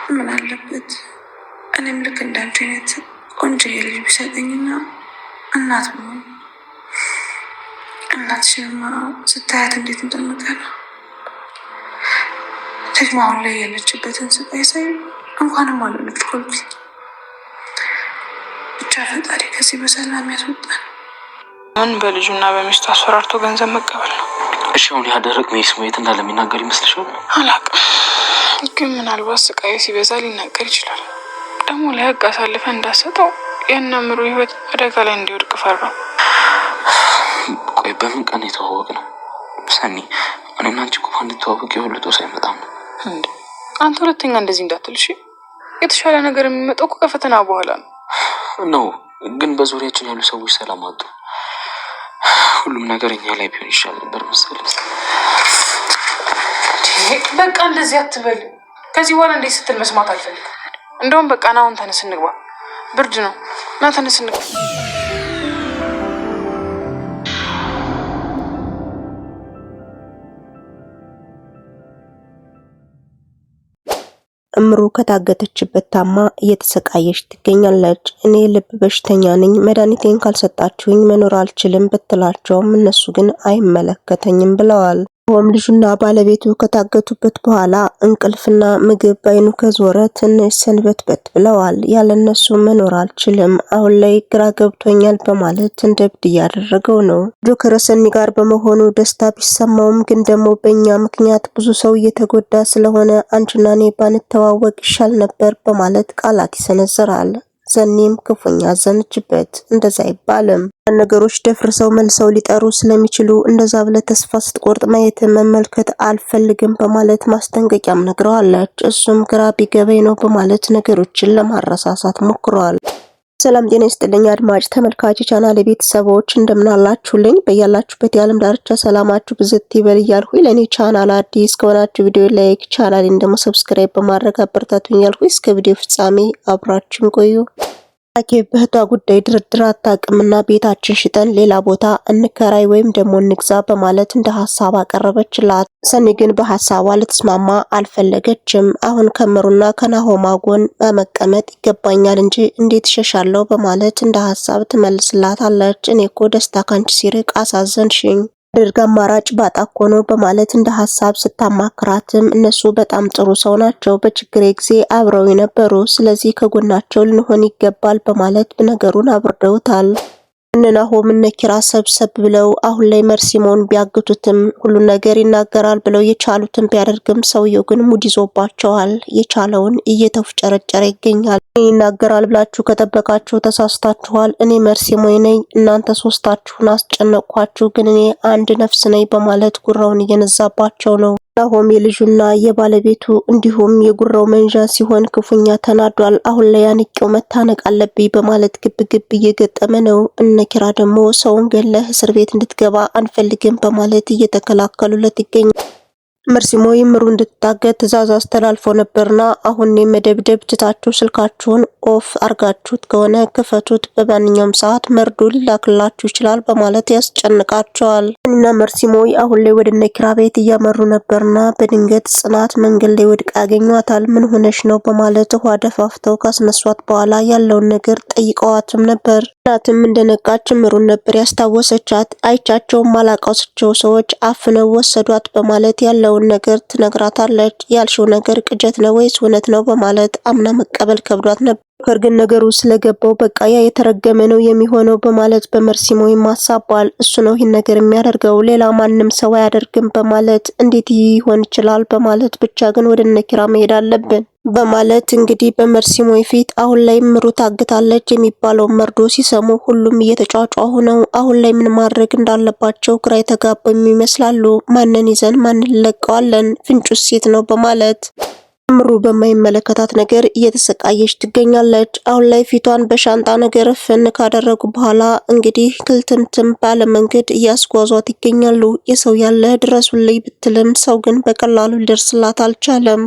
ምን አለበት እኔም ልክ እንዳንቺ አይነት ቆንጆ ልጅ ቢሰጠኝና እናት ብሆን። እናትሽንማ ስታያት እንዴት እንደምጠላ ደግሞ አሁን ላይ ያለችበትን ስቃይ ሳይ እንኳንም አልሆነች ኮልኩኝ። ብቻ ፈጣሪ ከዚህ በሰላም ያስወጣል። ምን በልጁና በሚስቱ አስፈራርቶ ገንዘብ መቀበል ነው? እሺ አሁን ያደረግ ነው ስሙ የት እንዳለ የሚናገር ይመስልሻል? አላውቅም፣ ግን ምናልባት ስቃዩ ሲበዛ ሊናገር ይችላል። ደግሞ ለህግ አሳልፈን እንዳሰጠው የእነምሩ ህይወት አደጋ ላይ እንዲወድቅ ፈራው። ቆይ በምን ቀን የተዋወቅ ነው? ሰኒ እኔና አንቺ እኮ እንድትዋወቅ የሁሉ ጦስ አይመጣም ነው እንዴ? አንተ ሁለተኛ እንደዚህ እንዳትልሽ። የተሻለ ነገር የሚመጣው ከፈተና በኋላ ነው። ነው ግን በዙሪያችን ያሉ ሰዎች ሰላም አጡ። ሁሉም ነገር እኛ ላይ ቢሆን ይሻል ነበር መሰለኝ። በቃ እንደዚህ አትበል። ከዚህ በኋላ እንዴት ስትል መስማት አልፈልግም። እንደውም በቃ ና አሁን ተነስ እንግባ። ብርድ ነው። ና ተነስ እንግባ። እምሩ ከታገተችበት ታማ እየተሰቃየች ትገኛለች። እኔ ልብ በሽተኛ ነኝ፣ መድኃኒቴን ካልሰጣችሁኝ መኖር አልችልም ብትላቸውም እነሱ ግን አይመለከተኝም ብለዋል። ሆም ልጁና ባለቤቱ ከታገቱበት በኋላ እንቅልፍና ምግብ ባይኑ ከዞረ ትንሽ ሰንበትበት ብለዋል። ያለነሱ መኖር አልችልም፣ አሁን ላይ ግራ ገብቶኛል በማለት እንደብድ እያደረገው ነው። ጆከር ሰኒ ጋር በመሆኑ ደስታ ቢሰማውም ግን ደግሞ በእኛ ምክንያት ብዙ ሰው እየተጎዳ ስለሆነ አንቺና እኔ ባንተዋወቅ ይሻል ነበር በማለት ቃላት ይሰነዝራል። ሰኒም ክፉኛ አዘነችበት። እንደዛ አይባልም፣ ነገሮች ደፍርሰው መልሰው ሊጠሩ ስለሚችሉ እንደዛ ብለ ተስፋ ስትቆርጥ ማየት መመልከት አልፈልግም በማለት ማስጠንቀቂያም ነግረዋለች። እሱም ግራ ቢገበኝ ነው በማለት ነገሮችን ለማረሳሳት ሞክረዋል። ሰላም ጤና ይስጥልኝ አድማጭ ተመልካች ቻናል ቤተሰቦች እንደምናላችሁልኝ በያላችሁበት የዓለም ዳርቻ ሰላማችሁ ብዝት ይበል እያልኩኝ ለኔ ቻናል አዲስ ከሆናችሁ ቪዲዮ ላይክ ቻናሌን ደግሞ ሰብስክራይብ በማድረግ አበረታቱኝ እያልኩኝ እስከ ቪዲዮ ፍጻሜ አብራችሁን ቆዩ። በእህቷ ጉዳይ ድርድር አታውቅምና ቤታችን ሽጠን ሌላ ቦታ እንከራይ ወይም ደግሞ እንግዛ በማለት እንደ ሀሳብ አቀረበችላት። ሰኒ ግን በሀሳቧ ልትስማማ አልፈለገችም። አሁን ከምሩና ከናሆማ ጎን በመቀመጥ ይገባኛል እንጂ እንዴት ሸሻለው በማለት እንደ ሀሳብ ትመልስላታለች። እኔ እኮ ደስታ ካንቺ ሲርቅ አሳዘንሽኝ ድርጋ አማራጭ ባጣኮ ነው በማለት እንደ ሀሳብ ስታማክራትም እነሱ በጣም ጥሩ ሰው ናቸው፣ በችግሬ ጊዜ አብረው የነበሩ፣ ስለዚህ ከጎናቸው ልንሆን ይገባል በማለት ነገሩን አብርደውታል። ናሆም እነ ኪራ ሰብሰብ ብለው አሁን ላይ መርሲሞን ቢያግቱትም ሁሉ ነገር ይናገራል ብለው የቻሉትን ቢያደርግም ሰውየው ግን ሙድ ይዞባቸዋል። የቻለውን እየተፍጨረጨረ ይገኛል። ይናገራል ብላችሁ ከጠበቃችሁ ተሳስታችኋል። እኔ መርሲሞይ ነኝ፣ እናንተ ሶስታችሁን አስጨነቅኳችሁ፣ ግን እኔ አንድ ነፍስ ነኝ በማለት ጉራውን እየነዛባቸው ነው። ናሆም የልጁና የባለቤቱ እንዲሁም የጉራው መንዣ ሲሆን ክፉኛ ተናዷል። አሁን ላይ አንቄው መታነቅ አለብኝ በማለት ግብግብ እየገጠመ ነው። እነ ኪራ ደግሞ ሰውን ገለህ እስር ቤት እንድትገባ አንፈልግም በማለት እየተከላከሉለት ይገኛል። መርሲሞ ይምሩ እንድትታገት ትዕዛዝ አስተላልፎ ነበርና አሁን መደብደብ ትታችሁ ስልካችሁን ኦፍ አርጋችሁት ከሆነ ክፈቱት፣ በማንኛውም ሰዓት መርዶ ሊላክላችሁ ይችላል በማለት ያስጨንቃቸዋል። እና መርሲሞ አሁን ላይ ወደ ነኪራ ቤት እያመሩ ነበርና በድንገት ጽናት መንገድ ላይ ወድቃ ያገኟታል። ምን ሆነሽ ነው በማለት ውሃ ደፋፍተው ካስነሷት በኋላ ያለውን ነገር ጠይቀዋትም ነበር። ጽናትም እንደነቃች ምሩን ነበር ያስታወሰቻት። አይቻቸውም ማላቃቸው ሰዎች አፍነው ወሰዷት በማለት ያለው ነገር ትነግራታለች። ያልሽው ነገር ቅጀት ነው ወይስ እውነት ነው በማለት አምና መቀበል ከብዷት ነበር። ግን ነገሩ ስለገባው በቃ ያ የተረገመ ነው የሚሆነው በማለት በመርሲሞ ይማሳባል። እሱ ነው ይህን ነገር የሚያደርገው፣ ሌላ ማንም ሰው አያደርግም በማለት እንዴት ይሆን ይችላል በማለት ብቻ ግን ወደ ነኪራ መሄድ አለብን በማለት እንግዲህ በመርሲሞ ፊት አሁን ላይ ምሩ ታግታለች የሚባለው መርዶ ሲሰሙ ሁሉም እየተጫጫሁ ነው። አሁን ላይ ምን ማድረግ እንዳለባቸው ግራ የተጋቡ ይመስላሉ። ማንን ይዘን ማንን ለቀዋለን? ፍንጩስ ሴት ነው በማለት ምሩ በማይመለከታት ነገር እየተሰቃየች ትገኛለች። አሁን ላይ ፊቷን በሻንጣ ነገር ፍን ካደረጉ በኋላ እንግዲህ ክልትምትም ባለ መንገድ እያስጓዟት ይገኛሉ። የሰው ያለ ድረሱልኝ ብትልም ሰው ግን በቀላሉ ሊደርስላት አልቻለም።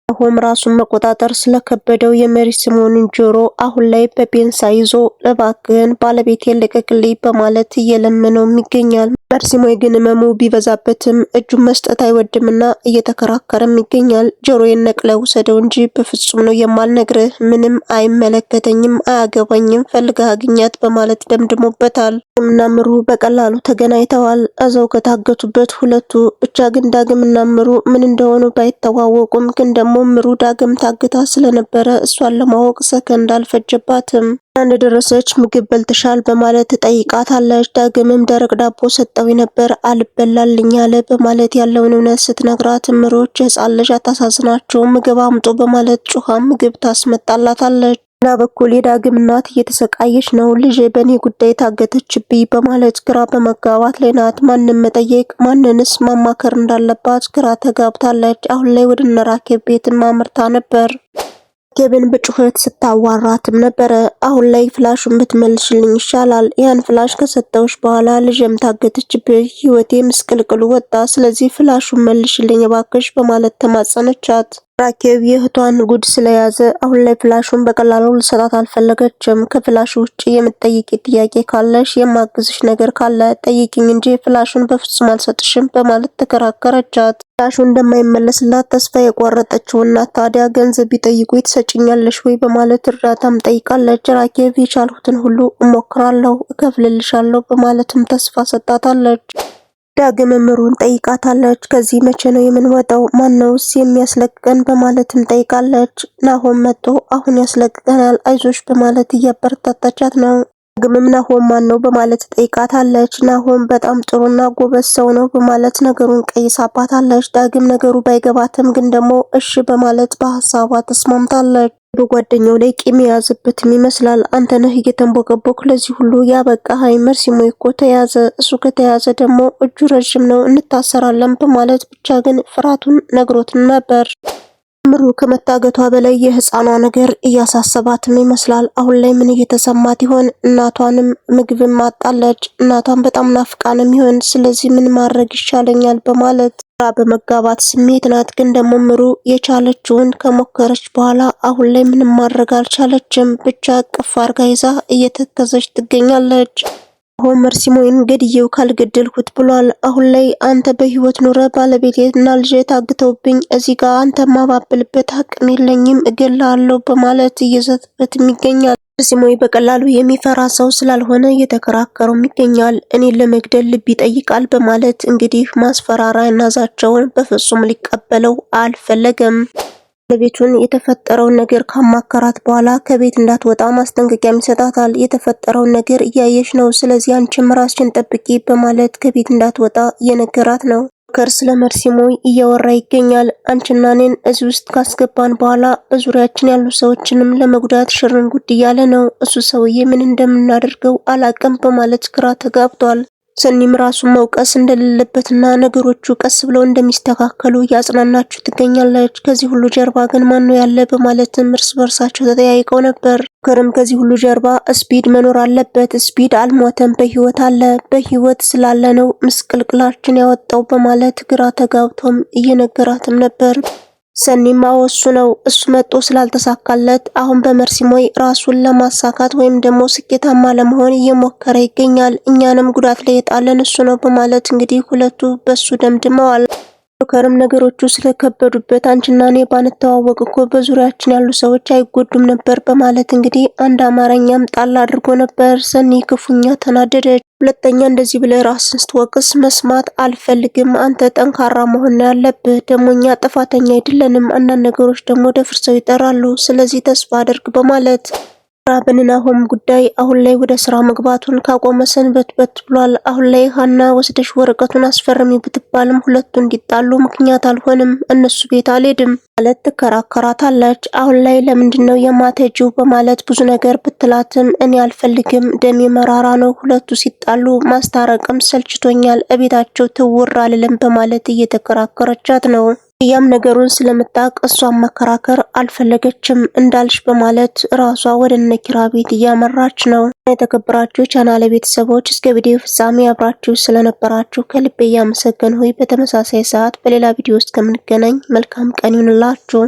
ናሆም ራሱን መቆጣጠር ስለከበደው የመርሲሞንን ጆሮ አሁን ላይ በፔንሳ ይዞ እባክህን ባለቤቴን ልቀቅልኝ በማለት እየለመነው ይገኛል። መርሲሞይ ግን ህመሙ ቢበዛበትም እጁን መስጠት አይወድምና እየተከራከረም ይገኛል። ጆሮዬን ነቅለው ውሰደው እንጂ በፍጹም ነው የማልነግርህ፣ ምንም አይመለከተኝም፣ አያገባኝም፣ ፈልገህ አግኛት በማለት ደምድሞበታል። ዳግምና ምሩ በቀላሉ ተገናኝተዋል። እዛው ከታገቱበት ሁለቱ ብቻ ግን ዳግምና ምሩ ምን እንደሆኑ ባይተዋወቁም ግን ደግሞ ምሩ ዳግም ታግታ ስለነበረ እሷን ለማወቅ ሰከንድ አልፈጀባትም። እንደደረሰች ምግብ በልተሻል በማለት ጠይቃታለች። ዳግምም ደረቅ ዳቦ ሰጠው ነበር አልበላልኝ አለ በማለት ያለውን እውነት ስትነግራት ምሮች ህፃን ልጅ አታሳዝናቸው ምግብ አምጦ በማለት ጩኻ ምግብ ታስመጣላታለች። እና በኩል የዳግም እናት እየተሰቃየች ነው። ልጄ በእኔ ጉዳይ ታገተችብኝ በማለት ግራ በመጋባት ላይ ናት። ማንን መጠየቅ ማንንስ ማማከር እንዳለባት ግራ ተጋብታለች። አሁን ላይ ወደ እነ ራኬብ ቤት አምርታ ነበር። ራኬብን በጩኸት ስታዋራትም ነበረ። አሁን ላይ ፍላሹን ብትመልሽልኝ ይሻላል፣ ያን ፍላሽ ከሰጠውሽ በኋላ ልጄም ታገተችብኝ፣ ህይወቴ ምስቅልቅሉ ወጣ፣ ስለዚህ ፍላሹን መልሽልኝ እባክሽ በማለት ተማጸነቻት። ራኬብ የእህቷን ጉድ ስለያዘ አሁን ላይ ፍላሹን በቀላሉ ልሰጣት አልፈለገችም። ከፍላሹ ውጭ የምትጠይቂ ጥያቄ ካለሽ የማግዝሽ ነገር ካለ ጠይቂኝ እንጂ ፍላሹን በፍጹም አልሰጥሽም በማለት ተከራከረቻት። ፍላሹ እንደማይመለስላት ተስፋ የቆረጠችው እናት ታዲያ ገንዘብ ቢጠይቁ ትሰጭኛለሽ ወይ በማለት እርዳታም ጠይቃለች። ራኬብ የቻልሁትን ሁሉ እሞክራለሁ እከፍልልሻለሁ በማለትም ተስፋ ሰጣታለች። ዳግም ምሩን ጠይቃታለች። ከዚህ መቼ ነው የምንወጣው? ማነውስ የሚያስለቅቀን? በማለትም ጠይቃለች። ናሆም መጥቶ አሁን ያስለቅቀናል አይዞሽ በማለት እያበረታታቻት ነው። ዳግምም ናሆም ማን ነው በማለት ጠይቃታለች። ናሆም በጣም ጥሩና ጎበዝ ሰው ነው በማለት ነገሩን ቀይሳባታለች። ዳግም ነገሩ ባይገባትም ግን ደግሞ እሺ በማለት በሀሳቧ ተስማምታለች። በጓደኛው ላይ ቂም የያዘበትም ይመስላል። አንተ ነህ እየተንቦቀቦክ ለዚህ ሁሉ ያበቃህ፣ መርሲሞይ እኮ ተያዘ፣ እሱ ከተያዘ ደግሞ እጁ ረጅም ነው እንታሰራለን በማለት ብቻ ግን ፍርሃቱን ነግሮት ነበር። ምሩ ከመታገቷ በላይ የህፃኗ ነገር እያሳሰባትም ይመስላል። አሁን ላይ ምን እየተሰማት ይሆን? እናቷንም ምግብም አጣለች። እናቷን በጣም ናፍቃንም ይሆን? ስለዚህ ምን ማድረግ ይሻለኛል በማለት ግራ በመጋባት ስሜት ናት። ግን ደግሞ ምሩ የቻለችውን ከሞከረች በኋላ አሁን ላይ ምንም ማድረግ አልቻለችም። ብቻ ቅፍ አርጋ ይዛ እየተከዘች ትገኛለች። አሁን መርሲሞይን ገድዬው ካልገደልኩት ብሏል። አሁን ላይ አንተ በህይወት ኑረ ባለቤቴና ልጄ ታግተውብኝ እዚህ ጋር አንተ ማባብልበት አቅም የለኝም እገላለሁ በማለት እየዘተበትም ይገኛል። መርሲሞይ በቀላሉ የሚፈራ ሰው ስላልሆነ እየተከራከረውም ይገኛል። እኔን ለመግደል ልብ ይጠይቃል በማለት እንግዲህ ማስፈራሪያና ዛቻውን በፍጹም ሊቀበለው አልፈለገም። ባለቤቱን የተፈጠረውን ነገር ካማከራት በኋላ ከቤት እንዳትወጣ ማስጠንቀቂያም ይሰጣታል። የተፈጠረውን ነገር እያየሽ ነው፣ ስለዚህ አንቺም ራስሽን ጠብቂ በማለት ከቤት እንዳትወጣ እየነገራት ነው። ጆከር ስለ መርሲሞይ እያወራ ይገኛል። አንቺና እኔን እዚህ ውስጥ ካስገባን በኋላ በዙሪያችን ያሉ ሰዎችንም ለመጉዳት ሽርን ጉድ እያለ ነው። እሱ ሰውዬ ምን እንደምናደርገው አላቅም በማለት ግራ ተጋብቷል። ሰኒም ራሱን መውቀስ እንደሌለበትና ነገሮቹ ቀስ ብለው እንደሚስተካከሉ ያጽናናችሁ ትገኛለች። ከዚህ ሁሉ ጀርባ ግን ማን ነው ያለ በማለትም እርስ በርሳቸው ተጠያይቀው ነበር። ጆከርም ከዚህ ሁሉ ጀርባ ስፒድ መኖር አለበት፣ ስፒድ አልሞተም፣ በህይወት አለ፣ በህይወት ስላለ ነው ምስቅልቅላችን ያወጣው በማለት ግራ ተጋብቶም እየነገራትም ነበር። ሰኒም እሱ ነው እሱ መጥቶ ስላልተሳካለት አሁን በመርሲሞይ ራሱን ለማሳካት ወይም ደግሞ ስኬታማ ለመሆን እየሞከረ ይገኛል። እኛንም ጉዳት ላይ የጣለን እሱ ነው በማለት እንግዲህ ሁለቱ በሱ ደምድመዋል። ጆከርም ነገሮቹ ስለከበዱበት አንቺና እኔ ባንተዋወቅ እኮ በዙሪያችን ያሉ ሰዎች አይጎዱም ነበር በማለት እንግዲህ አንድ አማርኛም ጣል አድርጎ ነበር። ሰኒ ክፉኛ ተናደደች። ሁለተኛ እንደዚህ ብለህ ራስን ስትወቅስ መስማት አልፈልግም። አንተ ጠንካራ መሆን ያለብህ። ደግሞ እኛ ጥፋተኛ አይደለንም። አንዳንድ ነገሮች ደግሞ ደፍርሰው ይጠራሉ። ስለዚህ ተስፋ አድርግ በማለት በናሆም ጉዳይ አሁን ላይ ወደ ስራ መግባቱን ካቆመ ሰንበትበት ብሏል። አሁን ላይ ሀና ወስደሽ ወረቀቱን አስፈርሚ ብትባልም ሁለቱ እንዲጣሉ ምክንያት አልሆንም፣ እነሱ ቤት አልሄድም ማለት ትከራከራታለች። አሁን ላይ ለምንድነው የማትሄጂው በማለት ብዙ ነገር ብትላትም እኔ አልፈልግም፣ ደሜ መራራ ነው፣ ሁለቱ ሲጣሉ ማስታረቅም ሰልችቶኛል፣ እቤታቸው ትውር አልልም በማለት እየተከራከረቻት ነው። ያም ነገሩን ስለምታውቅ እሷን መከራከር አልፈለገችም። እንዳልሽ በማለት ራሷ ወደ ነኪራ ቤት እያመራች ነው። የተከበራችሁ ቻናሌ ቤተሰቦች እስከ ቪዲዮ ፍጻሜ አብራችሁ ስለነበራችሁ ከልቤ እያመሰገንሁ በተመሳሳይ ሰዓት በሌላ ቪዲዮ ውስጥ ከምንገናኝ መልካም ቀን ይሁንላችሁ።